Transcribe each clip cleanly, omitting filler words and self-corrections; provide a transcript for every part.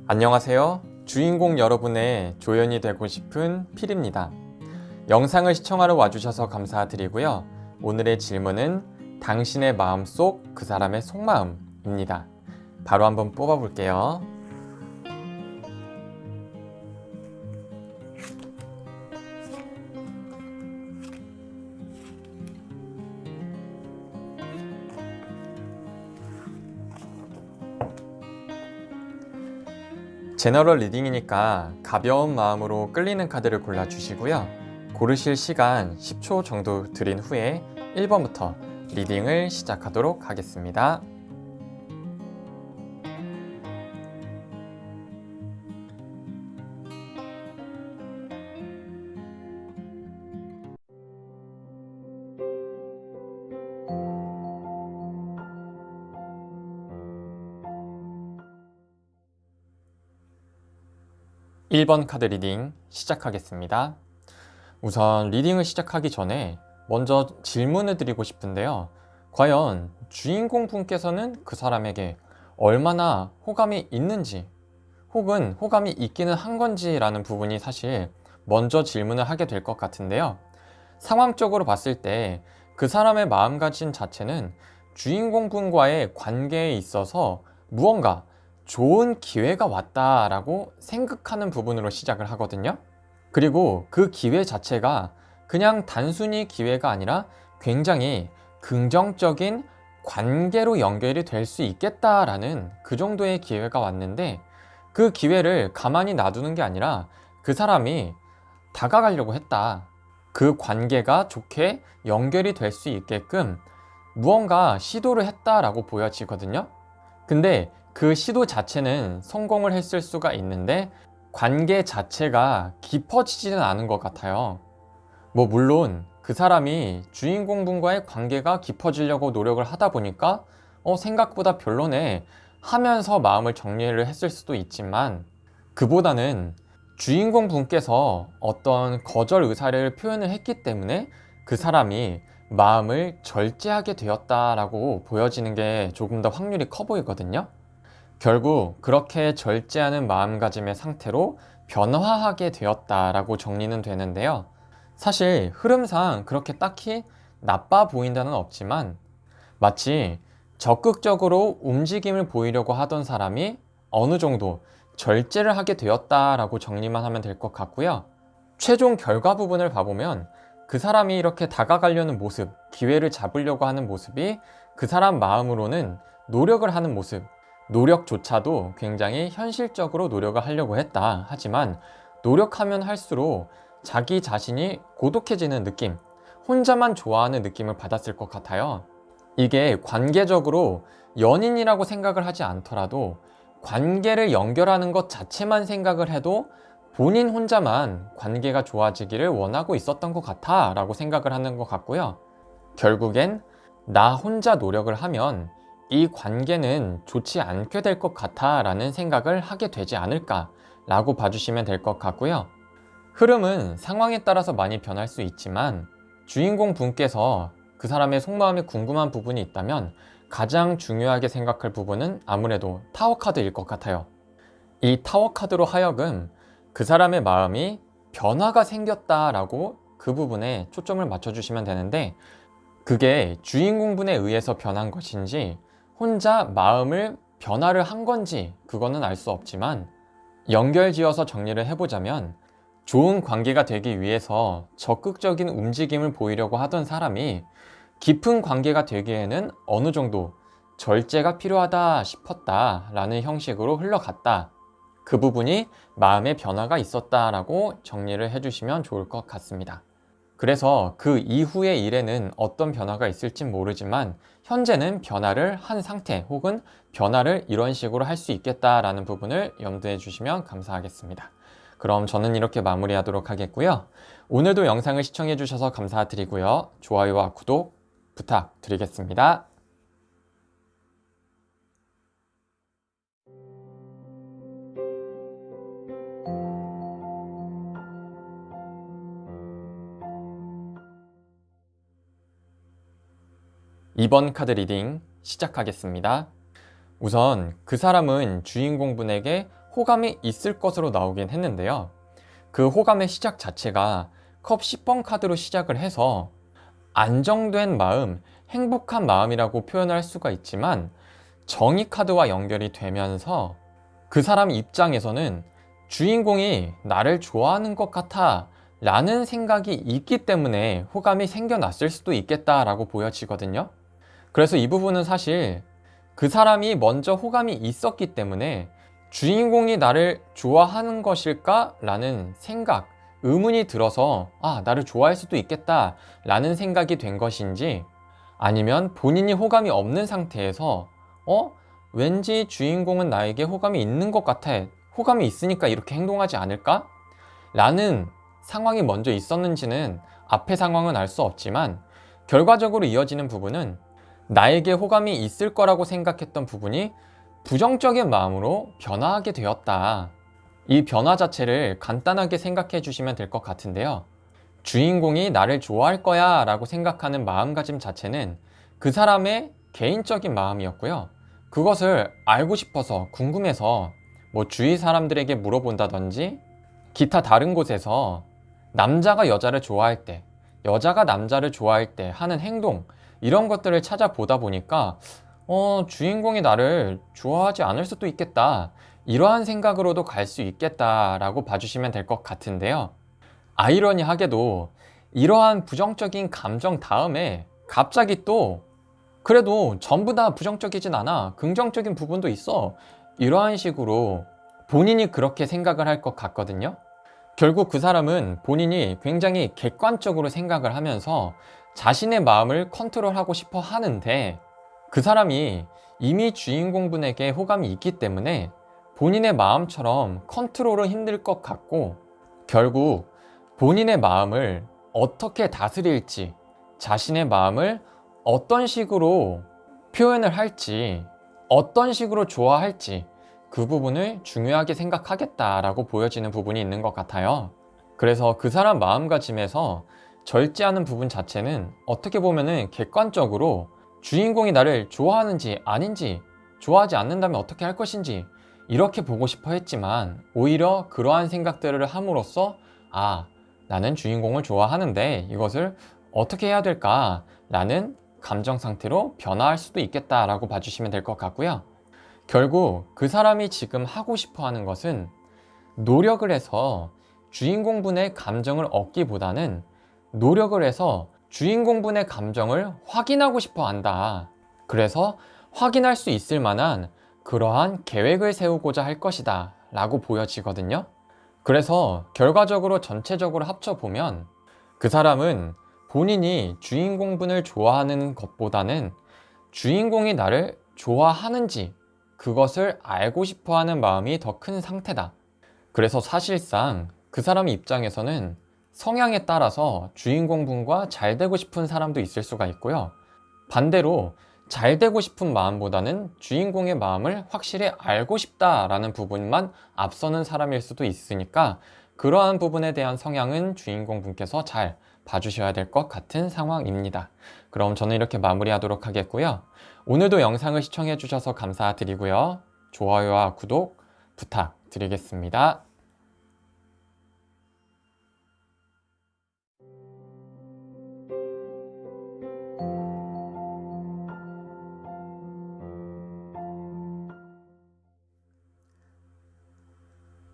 안녕하세요. 주인공 여러분의 조연이 되고 싶은 필입니다. 영상을 시청하러 와주셔서 감사드리고요. 오늘의 질문은 당신의 마음속 그 사람의 속마음입니다. 바로 한번 뽑아볼게요. 제너럴 리딩이니까 가벼운 마음으로 끌리는 카드를 골라주시고요. 고르실 시간 10초 정도 드린 후에 1번부터 리딩을 시작하도록 하겠습니다. (1번) 카드 리딩 시작하겠습니다. 우선 리딩을 시작하기 전에 먼저 질문을 드리고 싶은데요. 과연 주인공 분께서는 그 사람에게 얼마나 호감이 있는지 혹은 호감이 있기는 한 건지 라는 부분이 사실 먼저 질문을 하게 될 것 같은데요. 상황적으로 봤을 때 그 사람의 마음가짐 자체는 주인공 분과의 관계에 있어서 무언가 좋은 기회가 왔다라고 생각하는 부분으로 시작을 하거든요. 그리고 그 기회 자체가 그냥 단순히 기회가 아니라 굉장히 긍정적인 관계로 연결이 될 수 있겠다라는 그 정도의 기회가 왔는데, 그 기회를 가만히 놔두는 게 아니라 그 사람이 다가가려고 했다. 그 관계가 좋게 연결이 될 수 있게끔 무언가 시도를 했다라고 보여지거든요. 근데 그 시도 자체는 성공을 했을 수가 있는데 관계 자체가 깊어지지는 않은 것 같아요. 물론 그 사람이 주인공분과의 관계가 깊어지려고 노력을 하다 보니까 생각보다 별로네 하면서 마음을 정리를 했을 수도 있지만, 그보다는 주인공분께서 어떤 거절 의사를 표현을 했기 때문에 그 사람이 마음을 절제하게 되었다라고 보여지는 게 조금 더 확률이 커 보이거든요. 결국 그렇게 절제하는 마음가짐의 상태로 변화하게 되었다라고 정리는 되는데요. 사실 흐름상 그렇게 딱히 나빠 보인다는 없지만, 마치 적극적으로 움직임을 보이려고 하던 사람이 어느 정도 절제를 하게 되었다라고 정리만 하면 될 것 같고요. 최종 결과 부분을 봐보면 그 사람이 이렇게 다가가려는 모습, 기회를 잡으려고 하는 모습이 그 사람 마음으로는 노력을 하는 모습, 노력조차도 굉장히 현실적으로 노력을 하려고 했다. 하지만 노력하면 할수록 자기 자신이 고독해지는 느낌, 혼자만 좋아하는 느낌을 받았을 것 같아요. 이게 관계적으로 연인이라고 생각을 하지 않더라도 관계를 연결하는 것 자체만 생각을 해도 본인 혼자만 관계가 좋아지기를 원하고 있었던 것 같아 라고 생각을 하는 것 같고요. 결국엔 나 혼자 노력을 하면 이 관계는 좋지 않게 될 것 같아 라는 생각을 하게 되지 않을까 라고 봐주시면 될 것 같고요. 흐름은 상황에 따라서 많이 변할 수 있지만, 주인공 분께서 그 사람의 속마음에 궁금한 부분이 있다면 가장 중요하게 생각할 부분은 아무래도 타워 카드일 것 같아요. 이 타워 카드로 하여금 그 사람의 마음이 변화가 생겼다라고 그 부분에 초점을 맞춰주시면 되는데, 그게 주인공분에 의해서 변한 것인지 혼자 마음을 변화를 한 건지 그거는 알 수 없지만, 연결지어서 정리를 해보자면 좋은 관계가 되기 위해서 적극적인 움직임을 보이려고 하던 사람이 깊은 관계가 되기에는 어느 정도 절제가 필요하다 싶었다 라는 형식으로 흘러갔다. 그 부분이 마음의 변화가 있었다라고 정리를 해주시면 좋을 것 같습니다. 그래서 그 이후의 일에는 어떤 변화가 있을진 모르지만 현재는 변화를 한 상태 혹은 변화를 이런 식으로 할 수 있겠다라는 부분을 염두해 주시면 감사하겠습니다. 그럼 저는 이렇게 마무리하도록 하겠고요. 오늘도 영상을 시청해 주셔서 감사드리고요. 좋아요와 구독 부탁드리겠습니다. 2번 카드 리딩 시작하겠습니다. 우선 그 사람은 주인공분에게 호감이 있을 것으로 나오긴 했는데요. 그 호감의 시작 자체가 컵 10번 카드로 시작을 해서 안정된 마음, 행복한 마음이라고 표현할 수가 있지만 정의 카드와 연결이 되면서 그 사람 입장에서는 주인공이 나를 좋아하는 것 같아 라는 생각이 있기 때문에 호감이 생겨났을 수도 있겠다라고 보여지거든요. 그래서 이 부분은 사실 그 사람이 먼저 호감이 있었기 때문에 주인공이 나를 좋아하는 것일까? 라는 생각, 의문이 들어서 나를 좋아할 수도 있겠다 라는 생각이 된 것인지, 아니면 본인이 호감이 없는 상태에서 왠지 주인공은 나에게 호감이 있는 것 같아, 호감이 있으니까 이렇게 행동하지 않을까? 라는 상황이 먼저 있었는지는 앞의 상황은 알 수 없지만 결과적으로 이어지는 부분은 나에게 호감이 있을 거라고 생각했던 부분이 부정적인 마음으로 변화하게 되었다. 이 변화 자체를 간단하게 생각해 주시면 될 것 같은데요. 주인공이 나를 좋아할 거야 라고 생각하는 마음가짐 자체는 그 사람의 개인적인 마음이었고요. 그것을 알고 싶어서 궁금해서 주위 사람들에게 물어본다든지 기타 다른 곳에서 남자가 여자를 좋아할 때, 여자가 남자를 좋아할 때 하는 행동, 이런 것들을 찾아보다 보니까 주인공이 나를 좋아하지 않을 수도 있겠다, 이러한 생각으로도 갈 수 있겠다라고 봐주시면 될 것 같은데요. 아이러니하게도 이러한 부정적인 감정 다음에 갑자기 또 그래도 전부 다 부정적이진 않아, 긍정적인 부분도 있어, 이러한 식으로 본인이 그렇게 생각을 할 것 같거든요. 결국 그 사람은 본인이 굉장히 객관적으로 생각을 하면서 자신의 마음을 컨트롤하고 싶어 하는데, 그 사람이 이미 주인공분에게 호감이 있기 때문에 본인의 마음처럼 컨트롤은 힘들 것 같고, 결국 본인의 마음을 어떻게 다스릴지, 자신의 마음을 어떤 식으로 표현을 할지, 어떤 식으로 좋아할지, 그 부분을 중요하게 생각하겠다라고 보여지는 부분이 있는 것 같아요. 그래서 그 사람 마음가짐에서 절제하는 부분 자체는 어떻게 보면은 객관적으로 주인공이 나를 좋아하는지 아닌지, 좋아하지 않는다면 어떻게 할 것인지 이렇게 보고 싶어 했지만, 오히려 그러한 생각들을 함으로써 나는 주인공을 좋아하는데 이것을 어떻게 해야 될까 라는 감정 상태로 변화할 수도 있겠다라고 봐주시면 될 것 같고요. 결국 그 사람이 지금 하고 싶어 하는 것은 노력을 해서 주인공분의 감정을 얻기보다는 노력을 해서 주인공분의 감정을 확인하고 싶어 한다. 그래서 확인할 수 있을 만한 그러한 계획을 세우고자 할 것이다 라고 보여지거든요. 그래서 결과적으로 전체적으로 합쳐보면 그 사람은 본인이 주인공분을 좋아하는 것보다는 주인공이 나를 좋아하는지 그것을 알고 싶어 하는 마음이 더 큰 상태다. 그래서 사실상 그 사람 입장에서는 성향에 따라서 주인공분과 잘 되고 싶은 사람도 있을 수가 있고요. 반대로 잘 되고 싶은 마음보다는 주인공의 마음을 확실히 알고 싶다라는 부분만 앞서는 사람일 수도 있으니까, 그러한 부분에 대한 성향은 주인공분께서 잘 봐주셔야 될 것 같은 상황입니다. 그럼 저는 이렇게 마무리하도록 하겠고요. 오늘도 영상을 시청해 주셔서 감사드리고요. 좋아요와 구독 부탁드리겠습니다.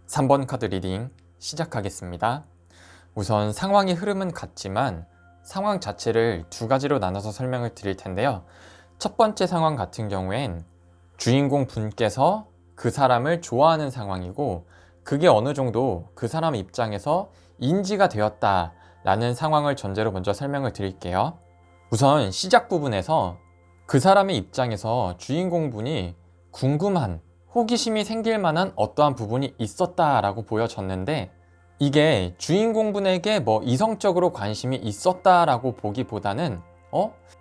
(3번) 카드 리딩 시작하겠습니다. 우선 상황의 흐름은 같지만 상황 자체를 두 가지로 나눠서 설명을 드릴 텐데요. 첫 번째 상황 같은 경우엔 주인공 분께서 그 사람을 좋아하는 상황이고, 그게 어느 정도 그 사람 입장에서 인지가 되었다라는 상황을 전제로 먼저 설명을 드릴게요. 우선 시작 부분에서 그 사람의 입장에서 주인공분이 궁금한, 호기심이 생길 만한 어떠한 부분이 있었다라고 보여졌는데, 이게 주인공분에게 이성적으로 관심이 있었다라고 보기보다는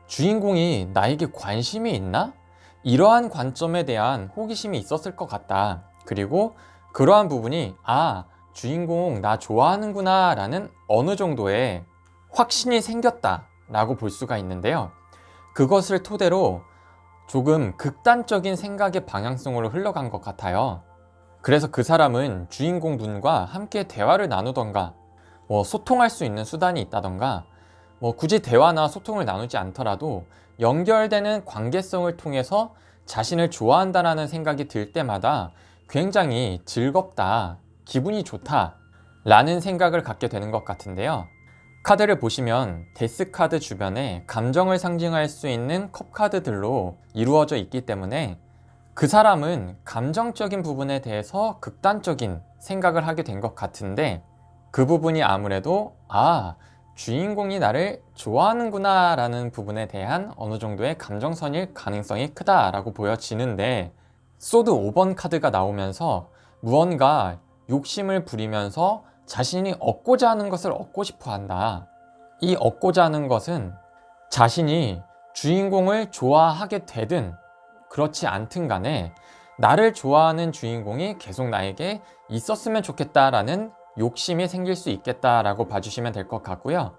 주인공이 나에게 관심이 있나? 이러한 관점에 대한 호기심이 있었을 것 같다. 그리고 그러한 부분이 주인공 나 좋아하는구나 라는 어느 정도의 확신이 생겼다 라고 볼 수가 있는데요. 그것을 토대로 조금 극단적인 생각의 방향성으로 흘러간 것 같아요. 그래서 그 사람은 주인공 분과 함께 대화를 나누던가, 소통할 수 있는 수단이 있다던가, 굳이 대화나 소통을 나누지 않더라도 연결되는 관계성을 통해서 자신을 좋아한다라는 생각이 들 때마다 굉장히 즐겁다, 기분이 좋다 라는 생각을 갖게 되는 것 같은데요. 카드를 보시면 데스카드 주변에 감정을 상징할 수 있는 컵카드들로 이루어져 있기 때문에 그 사람은 감정적인 부분에 대해서 극단적인 생각을 하게 된 것 같은데, 그 부분이 아무래도 주인공이 나를 좋아하는구나 라는 부분에 대한 어느 정도의 감정선일 가능성이 크다라고 보여지는데, 소드 5번 카드가 나오면서 무언가 욕심을 부리면서 자신이 얻고자 하는 것을 얻고 싶어 한다. 이 얻고자 하는 것은 자신이 주인공을 좋아하게 되든 그렇지 않든 간에 나를 좋아하는 주인공이 계속 나에게 있었으면 좋겠다라는 욕심이 생길 수 있겠다라고 봐주시면 될 것 같고요.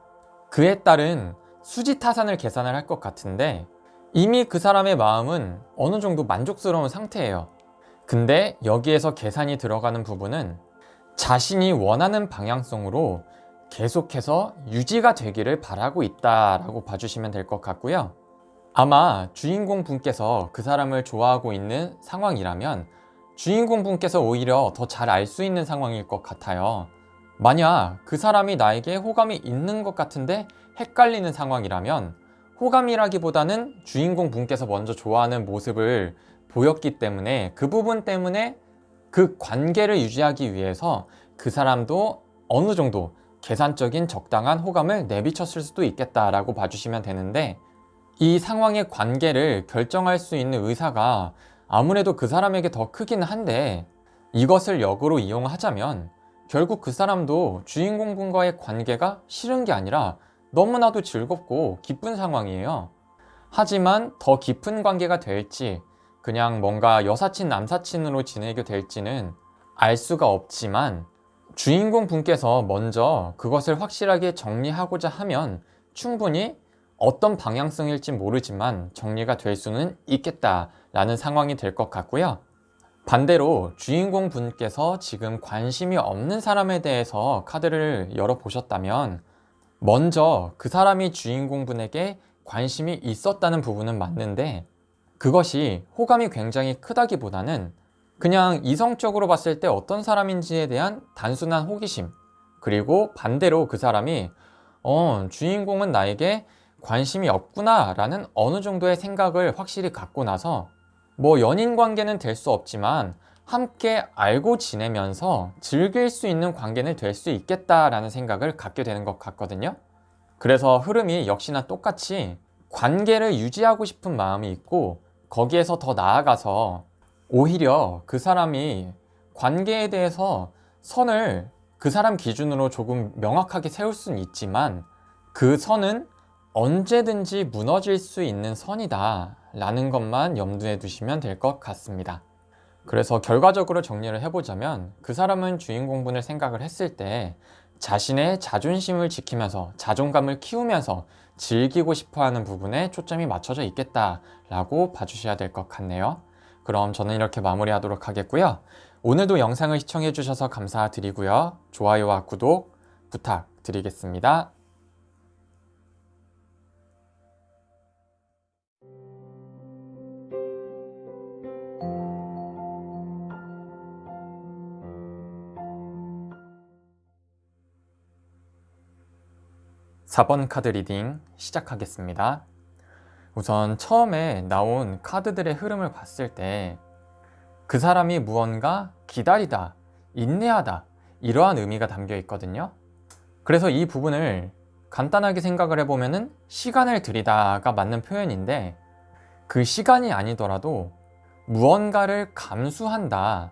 그에 따른 수지타산을 계산을 할 것 같은데, 이미 그 사람의 마음은 어느 정도 만족스러운 상태예요. 근데 여기에서 계산이 들어가는 부분은 자신이 원하는 방향성으로 계속해서 유지가 되기를 바라고 있다라고 봐주시면 될 것 같고요. 아마 주인공 분께서 그 사람을 좋아하고 있는 상황이라면 주인공 분께서 오히려 더 잘 알 수 있는 상황일 것 같아요. 만약 그 사람이 나에게 호감이 있는 것 같은데 헷갈리는 상황이라면 호감이라기보다는 주인공 분께서 먼저 좋아하는 모습을 보였기 때문에 그 부분 때문에 그 관계를 유지하기 위해서 그 사람도 어느 정도 계산적인 적당한 호감을 내비쳤을 수도 있겠다라고 봐주시면 되는데, 이 상황의 관계를 결정할 수 있는 의사가 아무래도 그 사람에게 더 크긴 한데, 이것을 역으로 이용하자면 결국 그 사람도 주인공 분과의 관계가 싫은 게 아니라 너무나도 즐겁고 기쁜 상황이에요. 하지만 더 깊은 관계가 될지 그냥 뭔가 여사친 남사친으로 지내게 될지는 알 수가 없지만, 주인공 분께서 먼저 그것을 확실하게 정리하고자 하면 충분히 어떤 방향성일지 모르지만 정리가 될 수는 있겠다라는 상황이 될 것 같고요. 반대로 주인공 분께서 지금 관심이 없는 사람에 대해서 카드를 열어보셨다면 먼저 그 사람이 주인공 분에게 관심이 있었다는 부분은 맞는데, 그것이 호감이 굉장히 크다기보다는 그냥 이성적으로 봤을 때 어떤 사람인지에 대한 단순한 호기심, 그리고 반대로 그 사람이 주인공은 나에게 관심이 없구나 라는 어느 정도의 생각을 확실히 갖고 나서 연인 관계는 될 수 없지만 함께 알고 지내면서 즐길 수 있는 관계는 될 수 있겠다라는 생각을 갖게 되는 것 같거든요. 그래서 흐름이 역시나 똑같이 관계를 유지하고 싶은 마음이 있고, 거기에서 더 나아가서 오히려 그 사람이 관계에 대해서 선을 그 사람 기준으로 조금 명확하게 세울 수는 있지만 그 선은 언제든지 무너질 수 있는 선이다 라는 것만 염두에 두시면 될 것 같습니다. 그래서 결과적으로 정리를 해보자면 그 사람은 주인공분을 생각을 했을 때 자신의 자존심을 지키면서 자존감을 키우면서 즐기고 싶어하는 부분에 초점이 맞춰져 있겠다라고 봐주셔야 될 것 같네요. 그럼 저는 이렇게 마무리하도록 하겠고요. 오늘도 영상을 시청해 주셔서 감사드리고요. 좋아요와 구독 부탁드리겠습니다. 4번 카드 리딩 시작하겠습니다. 우선 처음에 나온 카드들의 흐름을 봤을 때 그 사람이 무언가 기다리다, 인내하다 이러한 의미가 담겨 있거든요. 그래서 이 부분을 간단하게 생각을 해보면 시간을 들이다가 맞는 표현인데, 그 시간이 아니더라도 무언가를 감수한다,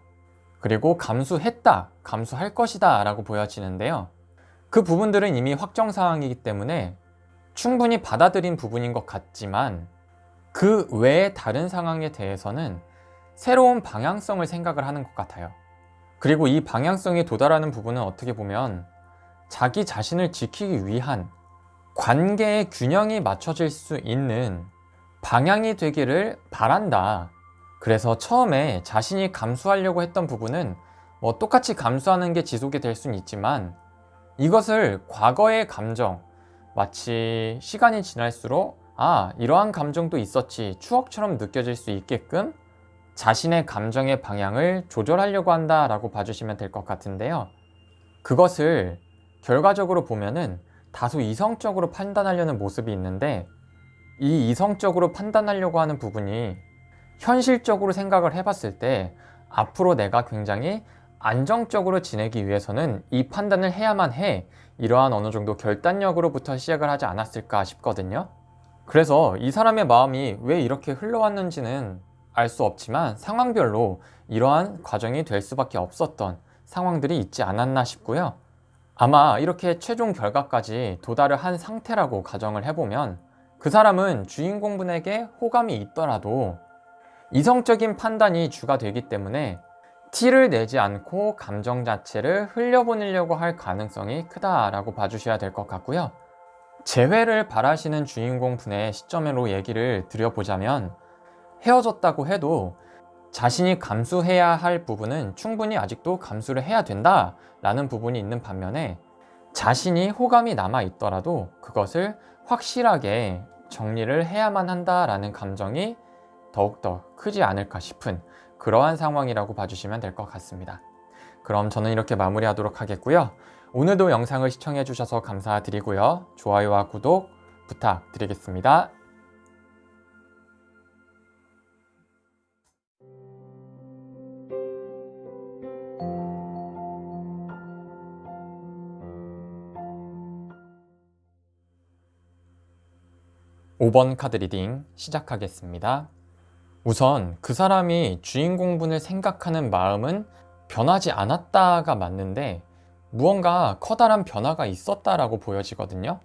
그리고 감수했다, 감수할 것이다 라고 보여지는데요. 그 부분들은 이미 확정사항이기 때문에 충분히 받아들인 부분인 것 같지만 그 외의 다른 상황에 대해서는 새로운 방향성을 생각을 하는 것 같아요. 그리고 이 방향성에 도달하는 부분은 어떻게 보면 자기 자신을 지키기 위한 관계의 균형이 맞춰질 수 있는 방향이 되기를 바란다. 그래서 처음에 자신이 감수하려고 했던 부분은 뭐 똑같이 감수하는 게 지속이 될 수는 있지만 이것을 과거의 감정, 마치 시간이 지날수록 이러한 감정도 있었지 추억처럼 느껴질 수 있게끔 자신의 감정의 방향을 조절하려고 한다라고 봐주시면 될 것 같은데요. 그것을 결과적으로 보면은 다소 이성적으로 판단하려는 모습이 있는데 이 이성적으로 판단하려고 하는 부분이 현실적으로 생각을 해봤을 때 앞으로 내가 굉장히 안정적으로 지내기 위해서는 이 판단을 해야만 해, 이러한 어느 정도 결단력으로부터 시작을 하지 않았을까 싶거든요. 그래서 이 사람의 마음이 왜 이렇게 흘러왔는지는 알 수 없지만 상황별로 이러한 과정이 될 수밖에 없었던 상황들이 있지 않았나 싶고요. 아마 이렇게 최종 결과까지 도달을 한 상태라고 가정을 해보면 그 사람은 주인공분에게 호감이 있더라도 이성적인 판단이 주가 되기 때문에 티를 내지 않고 감정 자체를 흘려보내려고 할 가능성이 크다라고 봐주셔야 될 것 같고요. 재회를 바라시는 주인공 분의 시점으로 얘기를 드려보자면 헤어졌다고 해도 자신이 감수해야 할 부분은 충분히 아직도 감수를 해야 된다라는 부분이 있는 반면에 자신이 호감이 남아 있더라도 그것을 확실하게 정리를 해야만 한다라는 감정이 더욱더 크지 않을까 싶은 그러한 상황이라고 봐주시면 될 것 같습니다. 그럼 저는 이렇게 마무리하도록 하겠고요. 오늘도 영상을 시청해 주셔서 감사드리고요. 좋아요와 구독 부탁드리겠습니다. 5번 카드 리딩 시작하겠습니다. 우선 그 사람이 주인공분을 생각하는 마음은 변하지 않았다가 맞는데 무언가 커다란 변화가 있었다라고 보여지거든요.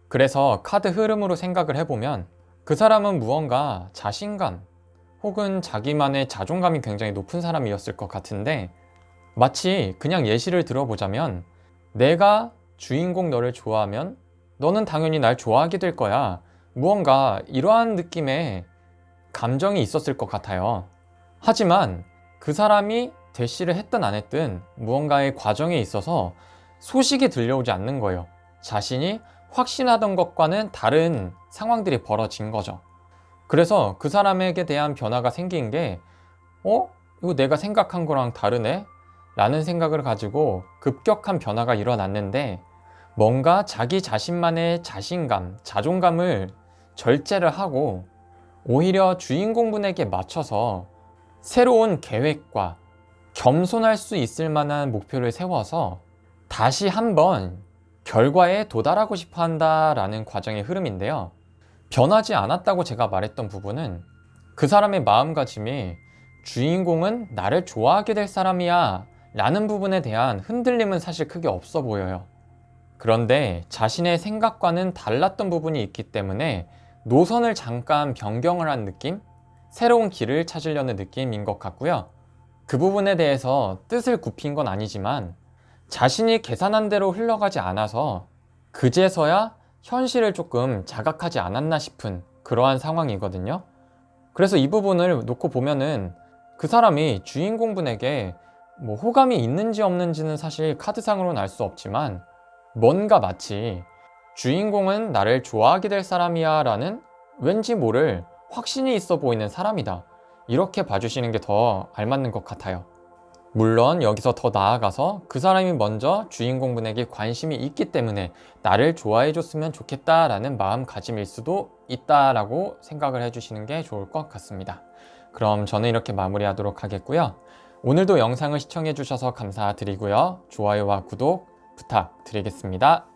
그래서 카드 흐름으로 생각을 해보면 그 사람은 무언가 자신감 혹은 자기만의 자존감이 굉장히 높은 사람이었을 것 같은데 마치 그냥 예시를 들어보자면 내가 주인공 너를 좋아하면 너는 당연히 날 좋아하게 될 거야. 무언가 이러한 느낌의 감정이 있었을 것 같아요. 하지만 그 사람이 대시를 했든 안 했든 무언가의 과정에 있어서 소식이 들려오지 않는 거예요. 자신이 확신하던 것과는 다른 상황들이 벌어진 거죠. 그래서 그 사람에게 대한 변화가 생긴 게 이거 내가 생각한 거랑 다르네? 라는 생각을 가지고 급격한 변화가 일어났는데 뭔가 자기 자신만의 자신감, 자존감을 절제를 하고 오히려 주인공분에게 맞춰서 새로운 계획과 겸손할 수 있을 만한 목표를 세워서 다시 한번 결과에 도달하고 싶어 한다라는 과정의 흐름인데요. 변하지 않았다고 제가 말했던 부분은 그 사람의 마음가짐이 주인공은 나를 좋아하게 될 사람이야 라는 부분에 대한 흔들림은 사실 크게 없어 보여요. 그런데 자신의 생각과는 달랐던 부분이 있기 때문에 노선을 잠깐 변경을 한 느낌? 새로운 길을 찾으려는 느낌인 것 같고요. 그 부분에 대해서 뜻을 굽힌 건 아니지만 자신이 계산한 대로 흘러가지 않아서 그제서야 현실을 조금 자각하지 않았나 싶은 그러한 상황이거든요. 그래서 이 부분을 놓고 보면은 그 사람이 주인공분에게 뭐 호감이 있는지 없는지는 사실 카드상으로는 알 수 없지만 뭔가 마치 주인공은 나를 좋아하게 될 사람이야 라는 왠지 모를 확신이 있어 보이는 사람이다, 이렇게 봐주시는 게 더 알맞는 것 같아요. 물론 여기서 더 나아가서 그 사람이 먼저 주인공분에게 관심이 있기 때문에 나를 좋아해 줬으면 좋겠다라는 마음가짐일 수도 있다라고 생각을 해주시는 게 좋을 것 같습니다. 그럼 저는 이렇게 마무리하도록 하겠고요. 오늘도 영상을 시청해 주셔서 감사드리고요. 좋아요와 구독 부탁드리겠습니다.